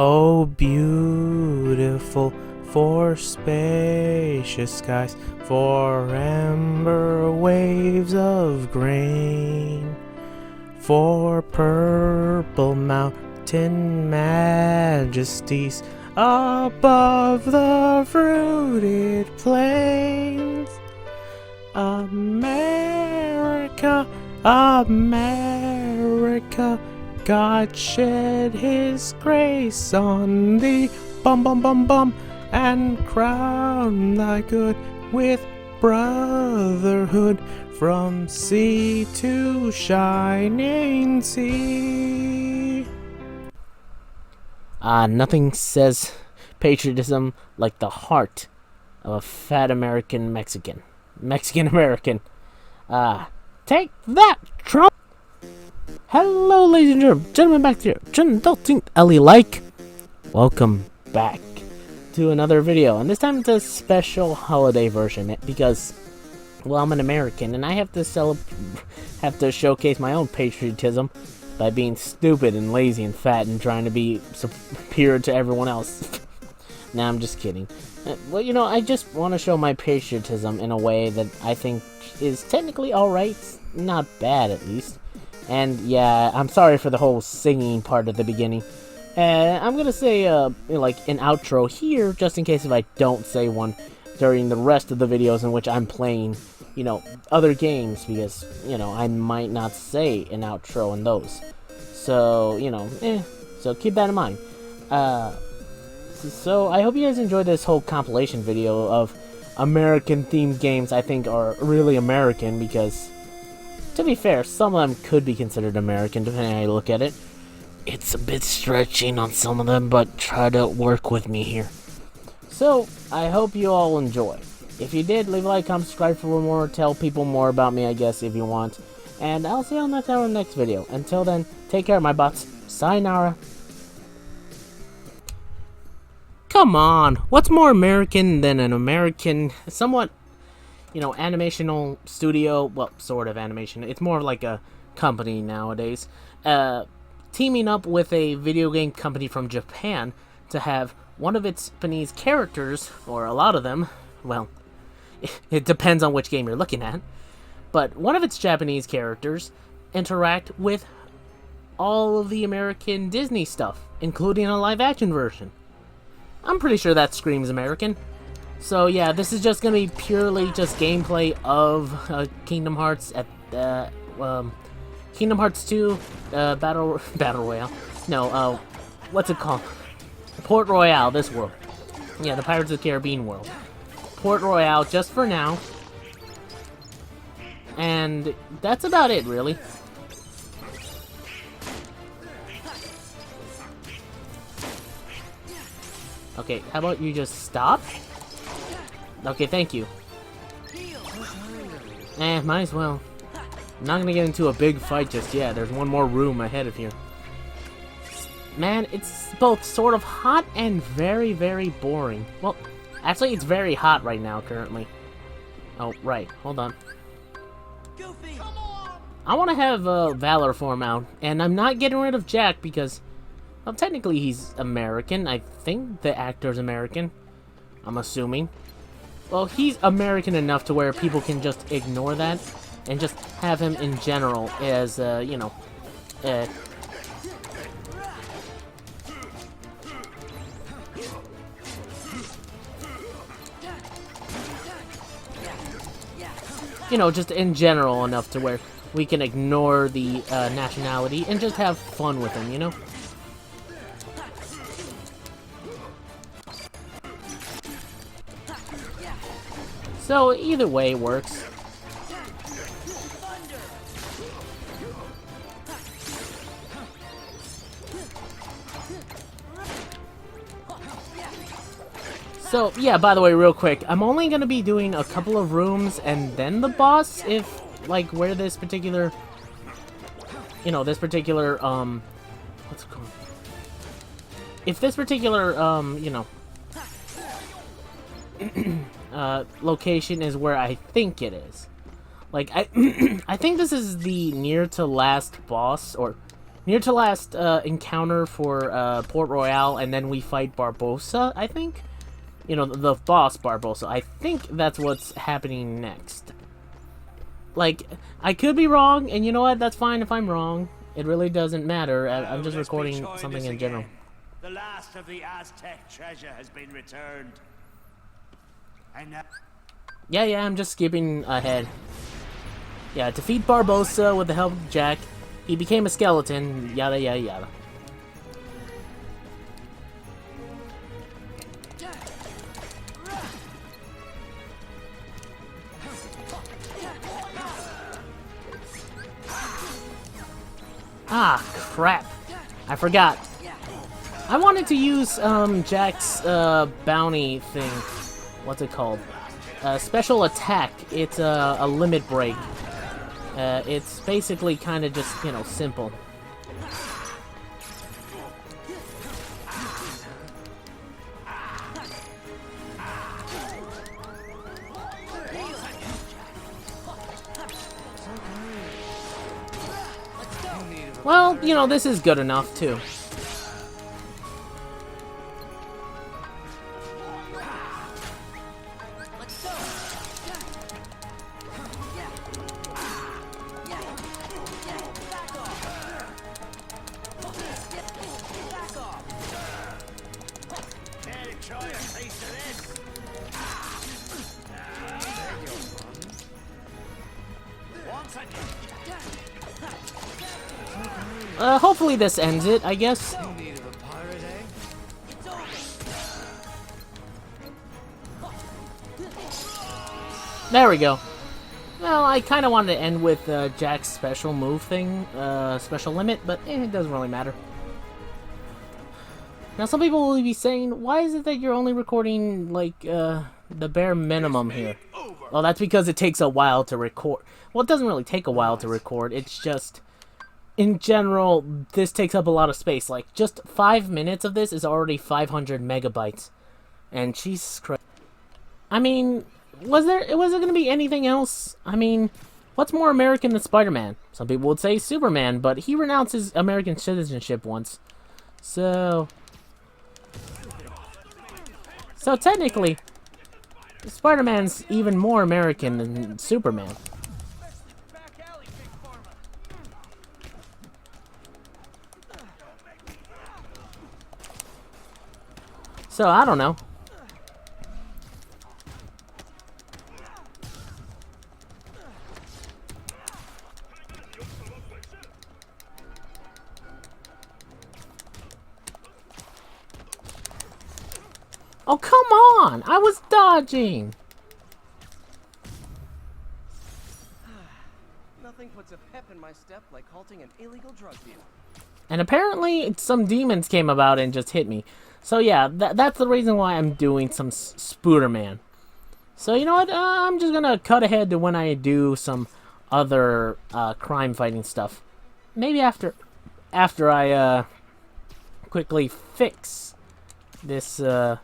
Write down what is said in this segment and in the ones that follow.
Oh, beautiful for spacious skies, for amber waves of grain, for purple mountain majesties above the fruited plains. America, America, God shed his grace on thee, bum bum bum bum, and crown thy good with brotherhood from sea to shining sea. Nothing says patriotism like the heart of a fat American Mexican. Mexican-American. Take that, Trump! Hello, ladies and gentlemen, back to your Ellie like. Welcome back to another video, and this time it's a special holiday version because, well, I'm an American and I have to showcase my own patriotism by being stupid and lazy and fat and trying to be superior to everyone else. Nah, I'm just kidding. Well, you know, I just want to show my patriotism in a way that I think is technically alright, not bad at least. And yeah, I'm sorry for the whole singing part at the beginning. I'm gonna say, like, an outro here, just in case if I don't say one during the rest of the videos in which I'm playing, you know, other games, because, you know, I might not say an outro in those. So, you know, so keep that in mind. So I hope you guys enjoyed this whole compilation video of American-themed games I think are really American, because, to be fair, some of them could be considered American, depending on how you look at it. It's a bit stretching on some of them, but try to work with me here. So, I hope you all enjoy. If you did, leave a like, comment, subscribe for more, tell people more about me, I guess, if you want. And I'll see you on the next video. Until then, take care, my bots. Sayonara. Come on, what's more American than an American, somewhat, you know, animational studio, well, sort of animation, it's more like a company nowadays, teaming up with a video game company from Japan to have one of its Japanese characters, or a lot of them, well, it depends on which game you're looking at, but one of its Japanese characters interact with all of the American Disney stuff, including a live-action version. I'm pretty sure that screams American. So yeah, this is just gonna be purely just gameplay of Kingdom Hearts at Kingdom Hearts 2 Battle Royale. No, what's it called? Port Royale, this world. Yeah, the Pirates of the Caribbean world. Port Royale just for now. And that's about it, really. Okay, how about you just stop? Okay, thank you. Might as well. I'm not gonna get into a big fight just yet. There's one more room ahead of here. Man, it's both sort of hot and very, very boring. Well, actually, it's very hot right now, currently. Oh, right. Hold on. I want to have Valor form out, and I'm not getting rid of Jack because, well, technically he's American. I think the actor's American. I'm assuming. Well, he's American enough to where people can just ignore that and just have him in general as, you know, just in general enough to where we can ignore the nationality and just have fun with him, you know? So, either way works. So, yeah, by the way, real quick, I'm only going to be doing a couple of rooms and then the boss if, like, where this particular, you know, what's it called? If this particular, you know, location is where I think it is. Like, I think this is the near to last boss, or Near to last encounter for Port Royale, and then we fight Barbossa, I think? You know, the boss Barbossa. I think that's what's happening next. Like, I could be wrong, and you know what? That's fine if I'm wrong. It really doesn't matter. I'm just recording something in general. The last of the Aztec treasure has been returned. And now... Yeah, I'm just skipping ahead. Yeah, defeat Barbossa with the help of Jack. He became a skeleton, yada yada yada. Ah, crap. I forgot. I wanted to use Jack's bounty thing. What's it called? Special attack. It's a limit break. It's basically kind of just, you know, simple. Well, you know, this is good enough, too. Hopefully this ends it, I guess. There we go. Well, I kind of wanted to end with Jack's special move thing, special limit, but it doesn't really matter. Now, some people will be saying, why is it that you're only recording, like, the bare minimum here? Well, that's because it takes a while to record. Well, it doesn't really take a while to record, it's just... In general, this takes up a lot of space. Like, just 5 minutes of this is already 500 megabytes. And Jesus Christ. I mean, was there going to be anything else? I mean, what's more American than Spider-Man? Some people would say Superman, but he renounced his American citizenship once. So technically, Spider-Man's even more American than Superman. So, I don't know. Oh, come on! I was dodging! Nothing puts a pep in my step like halting an illegal drug deal. And apparently, some demons came about and just hit me. So yeah, that's the reason why I'm doing some Spooderman. So you know what? I'm just gonna cut ahead to when I do some other crime fighting stuff. Maybe after I quickly fix this. Where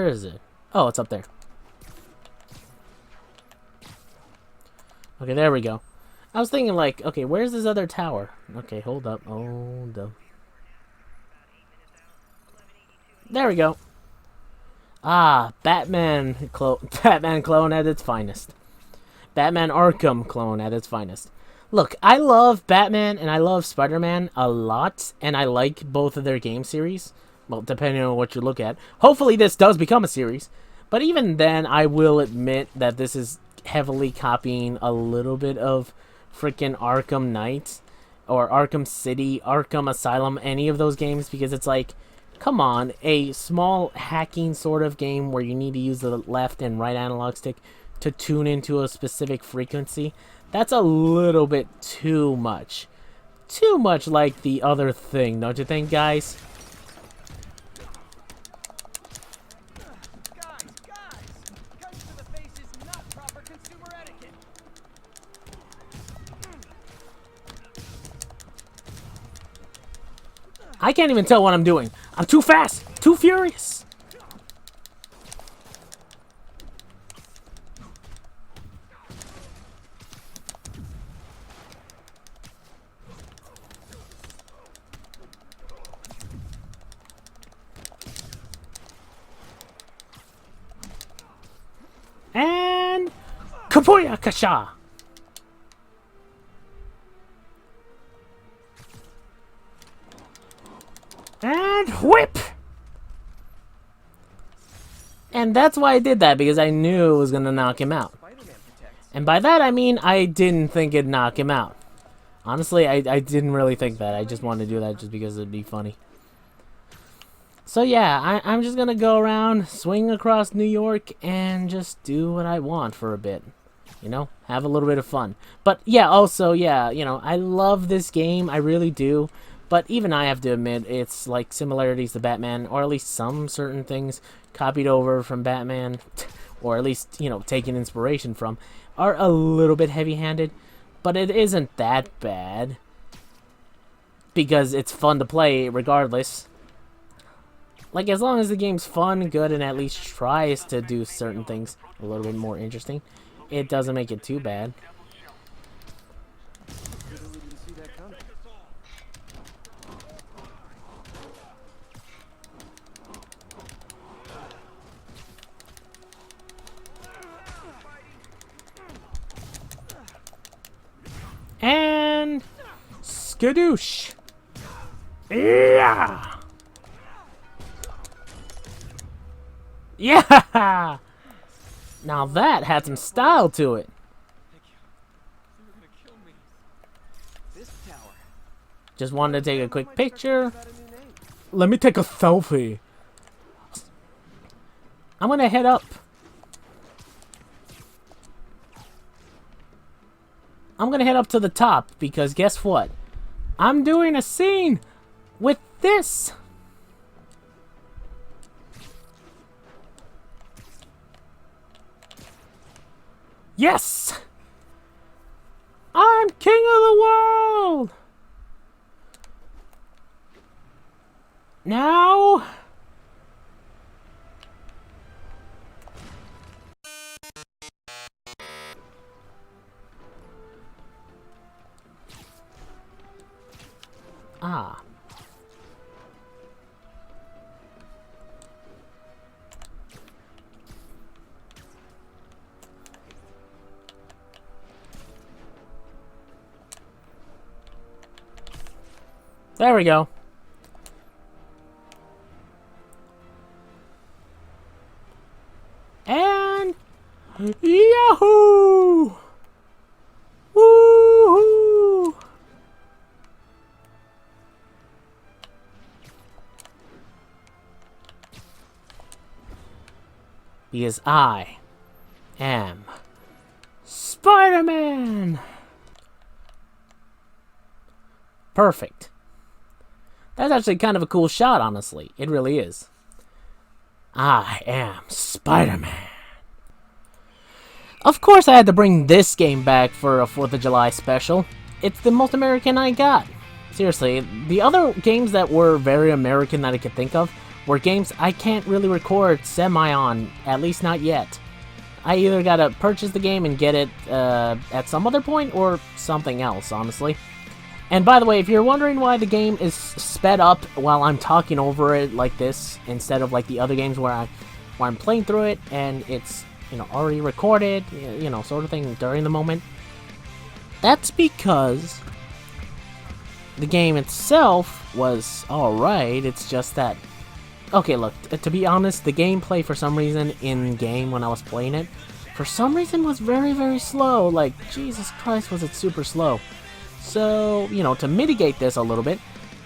is it? Oh, it's up there. Okay, there we go. I was thinking, like, okay, where's this other tower? Okay, hold up. There we go. Ah, Batman clone at its finest. Batman Arkham clone at its finest. Look, I love Batman and I love Spider-Man a lot, and I like both of their game series. Well, depending on what you look at. Hopefully this does become a series. But even then, I will admit that this is heavily copying a little bit of freaking Arkham Knight or Arkham City, Arkham Asylum, any of those games, because it's like, come on, a small hacking sort of game where you need to use the left and right analog stick to tune into a specific frequency. That's a little bit too much. Too much like the other thing, don't you think, guys? I can't even tell what I'm doing. I'm too fast, too furious. Kabuya Kasha! And whip! And that's why I did that, because I knew it was going to knock him out. Spider-Man protects. And by that I mean I didn't think it'd knock him out. Honestly, I didn't really think that. I just wanted to do that just because it'd be funny. So yeah, I'm just going to go around, swing across New York, and just do what I want for a bit. You know, have a little bit of fun. But yeah, also, yeah, you know, I love this game. I really do. But even I have to admit, it's like similarities to Batman, or at least some certain things copied over from Batman, or at least, you know, taking inspiration from, are a little bit heavy-handed. But it isn't that bad, because it's fun to play regardless. Like, as long as the game's fun, good, and at least tries to do certain things a little bit more interesting, it doesn't make it too bad. Didn't even see that coming. And skadoosh. Yeah. Yeah. Now that had some style to it. This tower. Just wanted to take a quick picture. Got a new name. Let me take a selfie. I'm gonna head up. I'm gonna head up to the top because guess what? I'm doing a scene with this. Yes! I'm king of the world! Now... Ah. There we go. And Yahoo! Woohoo! Because I am Spider-Man! Perfect. That's actually kind of a cool shot, honestly. It really is. I am Spider-Man. Of course I had to bring this game back for a 4th of July special. It's the most American I got. Seriously, the other games that were very American that I could think of were games I can't really record semi on, at least not yet. I either gotta purchase the game and get it at some other point, or something else, honestly. And by the way, if you're wondering why the game is sped up while I'm talking over it like this, instead of like the other games where I'm playing through it and it's, you know, already recorded, you know, sort of thing during the moment, that's because the game itself was alright. It's just that, okay, look, to be honest, the gameplay for some reason in-game when I was playing it, for some reason was very, very slow. Like, Jesus Christ, was it super slow. So, you know, to mitigate this a little bit,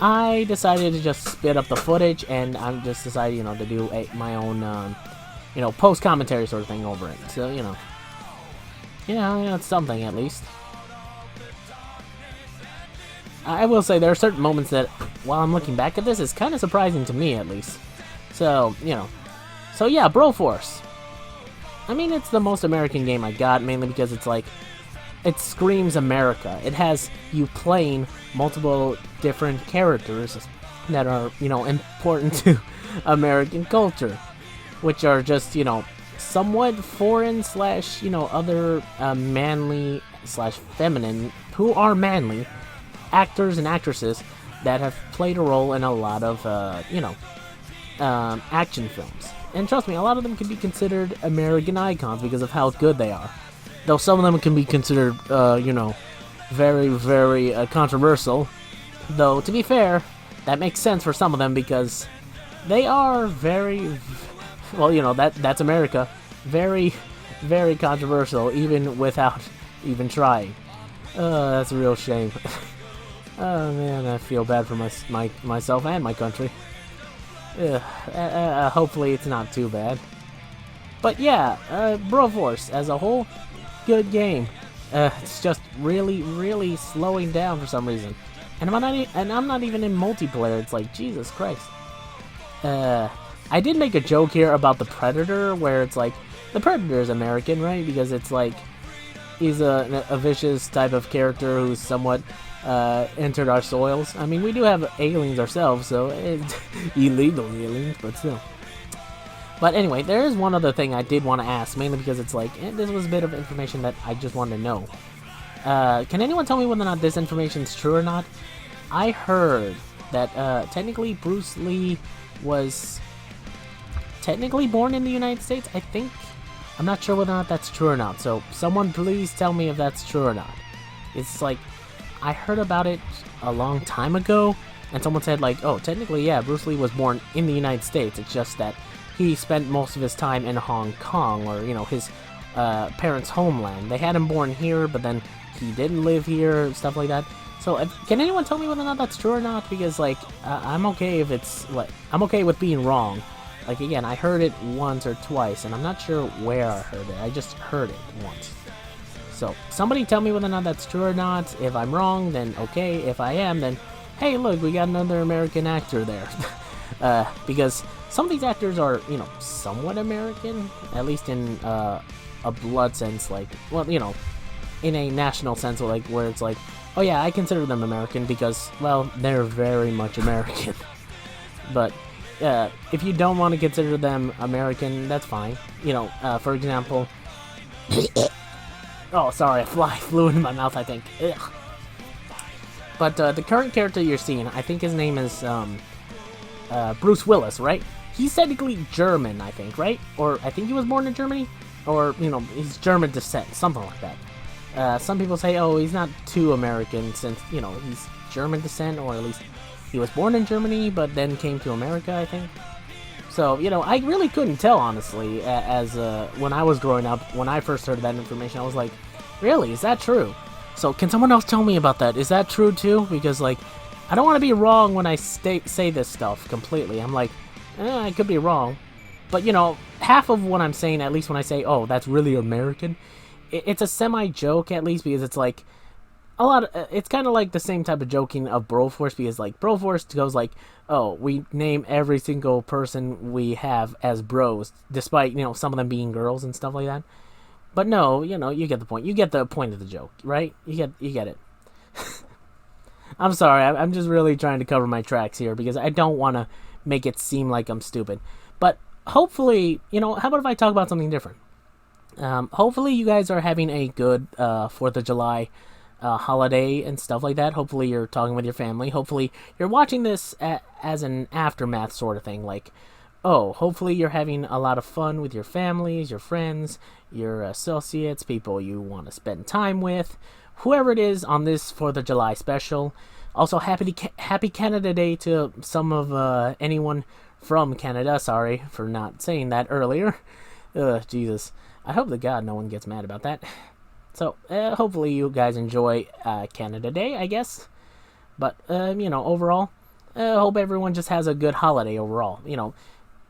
I decided to just spit up the footage, and I just decided, you know, to do my own, you know, post-commentary sort of thing over it. So, you know, it's something at least. I will say there are certain moments that, while I'm looking back at this, is kind of surprising to me at least. So, you know. So yeah, Broforce. I mean, it's the most American game I got, mainly because it's like, it screams America. It has you playing multiple different characters that are, you know, important to American culture, which are just, you know, somewhat foreign slash, you know, other manly slash feminine, who are manly, actors and actresses that have played a role in a lot of, you know, action films. And trust me, a lot of them can be considered American icons because of how good they are. though some of them can be considered, very, very controversial. Though, to be fair, that makes sense for some of them because they are very, well, that's America, very, very controversial, even without even trying. That's a real shame. Oh man, I feel bad for myself and my country. Hopefully it's not too bad. But yeah, Broforce as a whole, good game. It's just really, really slowing down for some reason. And I'm not even in multiplayer. It's like, Jesus Christ. I did make a joke here about the Predator, where it's like, the Predator is American, right? Because it's like, he's a vicious type of character who's somewhat entered our soils. I mean, we do have aliens ourselves, so it's illegal aliens, but still. But anyway, there is one other thing I did want to ask, mainly because it's like, this was a bit of information that I just wanted to know. Can anyone tell me whether or not this information is true or not? I heard that technically Bruce Lee was technically born in the United States, I think. I'm not sure whether or not that's true or not, so someone please tell me if that's true or not. It's like, I heard about it a long time ago, and someone said like, oh, technically, yeah, Bruce Lee was born in the United States, it's just that he spent most of his time in Hong Kong, or, his parents' homeland. They had him born here, but then he didn't live here, stuff like that. So, can anyone tell me whether or not that's true or not? Because, like, I'm okay if it's, like, I'm okay with being wrong. Like, again, I heard it once or twice, and I'm not sure where I heard it. I just heard it once. So, somebody tell me whether or not that's true or not. If I'm wrong, then okay. If I am, then, hey, look, we got another American actor there. Because some of these actors are, somewhat American, at least in a blood sense, like, well, in a national sense, like, where it's like, oh yeah, I consider them American because, well, they're very much American. But, if you don't want to consider them American, that's fine. For example... oh, sorry, a fly flew into my mouth, I think. Ugh. But, the current character you're seeing, I think his name is, Bruce Willis, right? He's technically German, I think, right? Or, I think he was born in Germany? Or, he's German descent, something like that. Some people say, oh, he's not too American since, he's German descent, or at least he was born in Germany, but then came to America, I think. So, I really couldn't tell, honestly, as when I was growing up, when I first heard that information, I was like, really, is that true? So, can someone else tell me about that? Is that true, too? Because, like, I don't want to be wrong when I say this stuff completely. I'm like, I could be wrong. But, half of what I'm saying, at least when I say, oh, that's really American, it's a semi-joke, at least, because it's like, it's kind of like the same type of joking of Broforce, because, like, Broforce goes like, oh, we name every single person we have as bros, despite, some of them being girls and stuff like that. But no, you get the point. You get the point of the joke, right? You get it. I'm sorry, I'm just really trying to cover my tracks here, because I don't want to make it seem like I'm stupid. But hopefully, how about if I talk about something different? Hopefully you guys are having a good 4th of July holiday and stuff like that. Hopefully you're talking with your family. Hopefully you're watching this as an aftermath sort of thing. Like, oh, hopefully you're having a lot of fun with your families, your friends, your associates, people you want to spend time with, whoever it is on this 4th of July special. Also, happy Canada Day to some of anyone from Canada. Sorry for not saying that earlier. Jesus. I hope to God no one gets mad about that. So, hopefully you guys enjoy Canada Day, I guess. But, overall, I hope everyone just has a good holiday overall.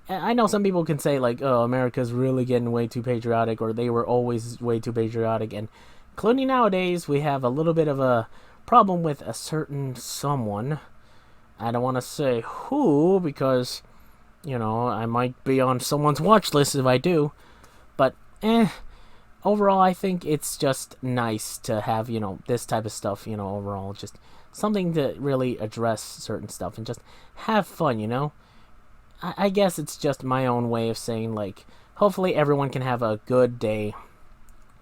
I know some people can say, like, oh, America's really getting way too patriotic, or they were always way too patriotic, and including nowadays, we have a little bit of a problem with a certain someone. I don't want to say who, because, I might be on someone's watch list if I do. But, overall, I think it's just nice to have, this type of stuff, overall. Just something to really address certain stuff and just have fun, I guess it's just my own way of saying, like, hopefully everyone can have a good day,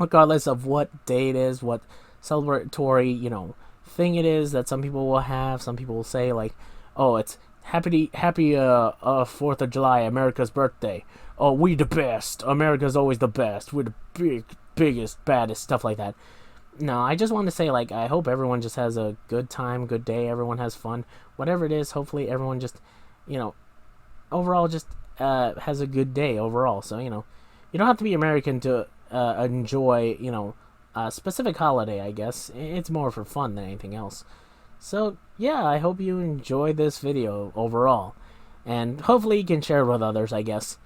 regardless of what day it is, what celebratory, thing it is that some people will have. Some people will say, like, oh, it's happy 4th of July, America's birthday. Oh, we the best. America's always the best. We're the big biggest, baddest, stuff like that. No, I just want to say, like, I hope everyone just has a good time, good day, everyone has fun. Whatever it is, hopefully everyone just, overall just has a good day overall. So, you don't have to be American to enjoy, a specific holiday, I guess. It's more for fun than anything else. So, yeah, I hope you enjoyed this video overall. And hopefully you can share it with others, I guess.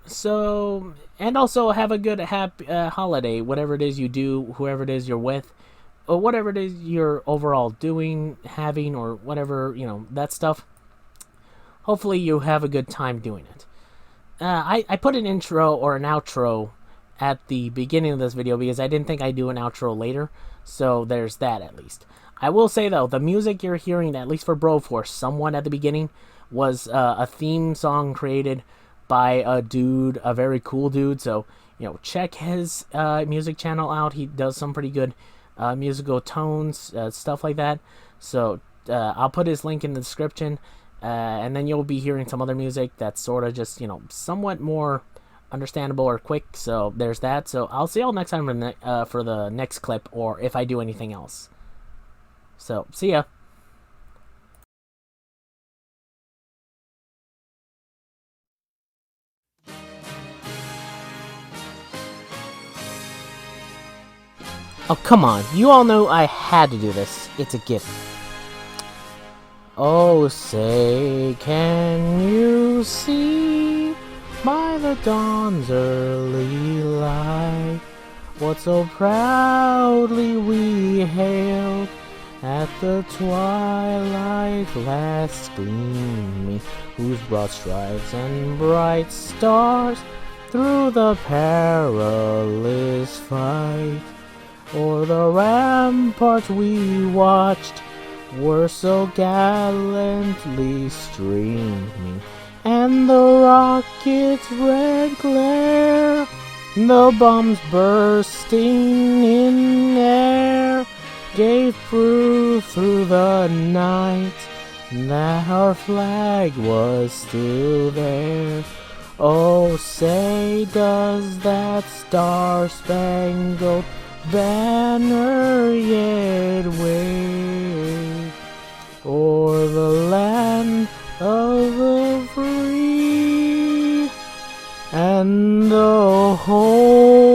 So, and also have a good happy holiday, whatever it is you do, whoever it is you're with, or whatever it is you're overall doing, having, or whatever, that stuff. Hopefully you have a good time doing it. I put an intro or an outro at the beginning of this video because I didn't think I'd do an outro later, so there's that at least. I will say, though, the music you're hearing, at least for Broforce, somewhat at the beginning, was a theme song created by a dude, a very cool dude. So, check his music channel out. He does some pretty good musical tones, stuff like that. So, I'll put his link in the description, and then you'll be hearing some other music that's sort of just, somewhat more understandable or quick. So, there's that. So, I'll see y'all next time for the next clip, or if I do anything else. So, see ya. Oh, come on. You all know I had to do this. It's a gift. Oh, say, can you see by the dawn's early light what so proudly we hailed at the twilight's last gleaming, whose broad stripes and bright stars through the perilous fight o'er the ramparts we watched were so gallantly streaming, and the rocket's red glare, the bombs bursting in air, gave proof through the night that our flag was still there. Oh, say, does that star-spangled banner yet wave o'er the land of the free and the whole